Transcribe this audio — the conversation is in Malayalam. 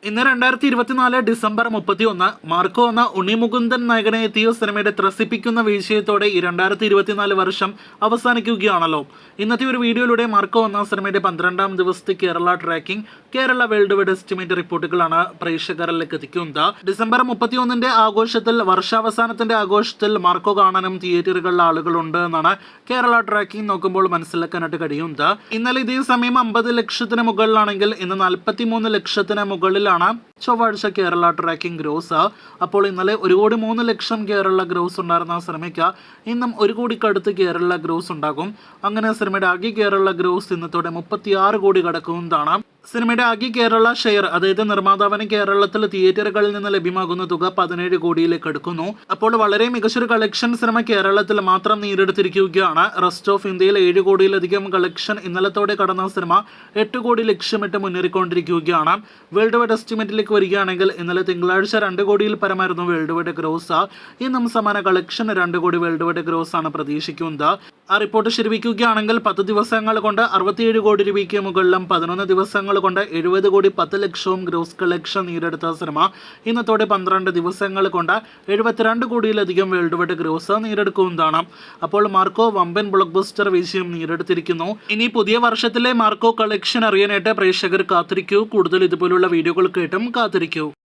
ഇന്ന് 2024 ഡിസംബർ 31 മാർക്കോ എന്ന ഉണ്ണി മുകുന്ദൻ നായകനെ എത്തിയ സിനിമയുടെ ത്രസിപ്പിക്കുന്ന വിഷയത്തോടെ ഈ 2024 വർഷം അവസാനിക്കുകയാണല്ലോ. ഇന്നത്തെ ഒരു വീഡിയോയിലൂടെ മാർക്കോ എന്ന സിനിമയുടെ 12ാം ദിവസത്തെ Kerala tracking, Kerala world wide estimate റിപ്പോർട്ടുകളാണ് പ്രേക്ഷകരിലേക്ക് എത്തിക്കുന്നത്. ഡിസംബർ 31ന്റെ ആഘോഷത്തിൽ, വർഷാവസാനത്തിന്റെ ആഘോഷത്തിൽ മാർക്കോ കാണാനും തിയേറ്ററുകളിൽ ആളുകളുണ്ട് എന്നാണ് കേരള ട്രാക്കിംഗ് നോക്കുമ്പോൾ മനസ്സിലാക്കാനായിട്ട് കഴിയുന്നത്. ഇന്നലെ ഇതേ സമയം 50 ലക്ഷത്തിന് മുകളിലാണെങ്കിൽ ഇന്ന് 43 ലക്ഷത്തിന് മുകളിലാണ് ചൊവ്വാഴ്ച കേരള ട്രാക്കിംഗ് ഗ്രോസ്. അപ്പോൾ ഇന്നലെ 1,03,00,000 കേരള ഗ്രോസ് ഉണ്ടായിരുന്ന സിനിമയ്ക്ക് ഇന്നും 1 കോടിക്കടുത്ത് കേരള ഗ്രോസ് ഉണ്ടാകും. അങ്ങനെ സിനിമയുടെ ആകെ കേരള ഗ്രോസ് ഇന്നത്തോടെ 36 കോടി കടക്കുന്നതാണ്. സിനിമയുടെ ആകെ കേരള ഷെയർ, അതായത് നിർമ്മാതാവിന് കേരളത്തിൽ തിയേറ്ററുകളിൽ നിന്ന് ലഭ്യമാകുന്ന തുക 17 കോടിയിലേക്ക് അടുക്കുന്നു. അപ്പോൾ വളരെ മികച്ചൊരു കളക്ഷൻ സിനിമ കേരളത്തിൽ മാത്രം നേടിയെടുത്തിരിക്കുകയാണ്. റെസ്റ്റ് ഓഫ് ഇന്ത്യയിൽ 7 കോടിയിലധികം കളക്ഷൻ ഇന്നലത്തോടെ കടന്ന സിനിമ 8 കോടി ലക്ഷ്യമിട്ട് മുന്നേറിക്കൊണ്ടിരിക്കുകയാണ്. വേൾഡ് വൈഡ് എസ്റ്റിമേറ്റിലേക്ക് വരികയാണെങ്കിൽ ഇന്നലെ തിങ്കളാഴ്ച 2 കോടിയിൽ പരമായിരുന്നു വേൾഡ് വൈഡ് ഗ്രോസ്. ഇന്നും സമാന കളക്ഷൻ 2 കോടി വേൾഡ് വൈഡ് ഗ്രോസ് ആണ് പ്രതീക്ഷിക്കുന്നത്. ആ റിപ്പോർട്ട് ശരിവയ്ക്കുകയാണെങ്കിൽ 10 ദിവസങ്ങൾ കൊണ്ട് 67 കോടി രൂപയ്ക്ക് മുകളിലും 11 ദിവസങ്ങൾ കൊണ്ട് 70 കോടി 10 ലക്ഷവും ഗ്രോസ് കളക്ഷൻ നേടിയെടുത്ത സിനിമ ഇന്നത്തോടെ 12 ദിവസങ്ങൾ കൊണ്ട് 72 കോടിയിലധികം വേൾഡ് വൈഡ് ഗ്രോസ് നേടിയെടുക്കുന്നതാണ്. അപ്പോൾ മാർക്കോ വമ്പൻ ബ്ലോക്ക് ബസ്റ്റർ വിജയം നേടിയെടുത്തിരിക്കുന്നു. ഇനി പുതിയ വർഷത്തിലെ മാർക്കോ കളക്ഷൻ അറിയാനായിട്ട് പ്രേക്ഷകർ കാത്തിരിക്കൂ. കൂടുതൽ ഇതുപോലുള്ള വീഡിയോകൾ കേട്ടും കാത്തിരിക്കൂ.